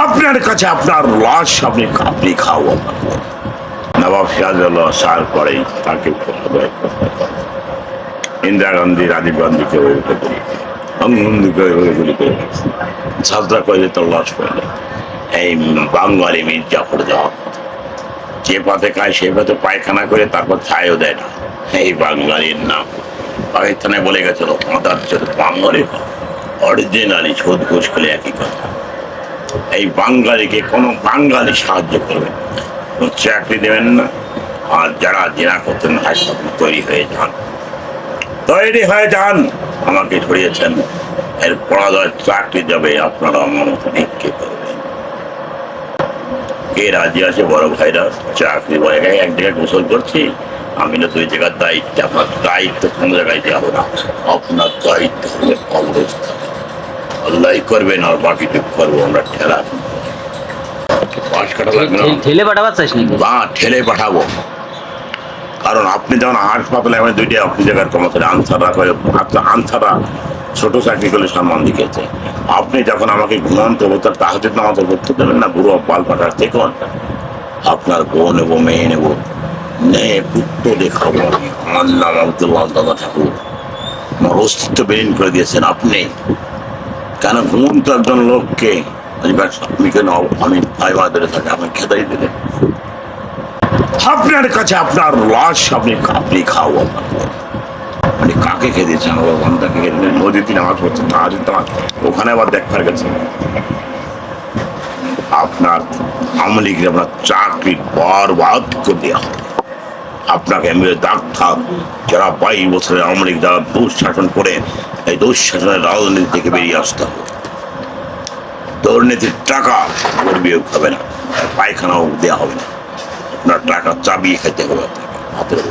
আপনার কাছে আপনার লাশ আপনি খাও। নবাব সিরাজউদ্দৌলা আসার পরেই তাকে ইন্দিরা গান্ধী, রাজীব গান্ধীকে ঝাঁঝরা করে তার লাশ পেলে। এই বাঙালি মির্জাফর যাওয়া যে পথে খায় সেই পথে পায়খানা করে তারপর ছায়ও দেয় না। এই বাঙালির নাম পাকিস্তানে বলে গেছিল মাদার বাঙালি অরিজিনালি সুদ ঘুষ খেলে একই কথা। এই বাঙালিকে কোনো বাঙালি সাহায্য করবেন না, চাকরি দেবেন না। আর যারা জেনা করতেন হাসপাতাল তৈরি হয়ে যান। আমাকে ছড়িয়েছেন, এর পরাজয় চাকরি যাবে, আপনারা আমার মতো ভিক্ষে করবেন। কে রাজি আছে বড় ভাইরা? চাকরি বলে এক জায়গায় গোসল করছি, আমি না 2 জায়গার দায়িত্ব। আপনার দায়িত্ব কোনো জায়গায় যাবো না, আপনার দায়িত্ব হলে কবরস্থান। আল্লাহ করবেন আর বাকিটুকু করবো আমরা ঠেলা। পাশ কাটা লাগবে না, ঠেলে পাঠাবার চাইস নাকি? বা ঠেলে পাঠাবো। কারণ আপনি যেমন হাসপাতালে আমি 2টা আপনি জায়গার কর্মচারী আনসাররা করে, আনসাররা ছোট চাকরি করলে সম্মান দিকেছে। আপনি যখন আমাকে ঘুমন্ত অবস্থার তাহাজ্জুদ নামাজ পড়তে দেবেন না, বুড়ো পাল পাকার থেকে আপনার বউ নেবো, মেয়ে নেবো, পুত্র দেখাবো। আমার নাম আব্দুল্লাহ দাদা ঠাকুর। আমার অস্তিত্ব বিলীন করে দিয়েছেন আপনি। কেন ঘুমন্ত একজন লোককে আমি ভাই ধরে থাকি, আমি খেদাই দিলেন। আপনার কাছে আপনার লাশ আপনি খাও। মানে কাকে খেয়েছেন? আমার বান্দাকে খেয়েছেন। নদীতে নামাজ পড়ছেন, ওখানে আবার দেখবার গেছেন। আপনার আমলিকে আপনার চাকরি বরবাদ করে দেওয়া হবে। আপনাকে মেরে দাগ থাক যারা 22 বছরের আমলিক যারা দুঃশাসন করে, এই দুঃশাসনের রাজনীতি থেকে বেরিয়ে আসতে হবে। দুর্নীতির টাকা বিয়োগ হবে না, পায়খানাও দেওয়া হবে না। আপনার টাকা চাবিয়ে খেতে হবে হাতের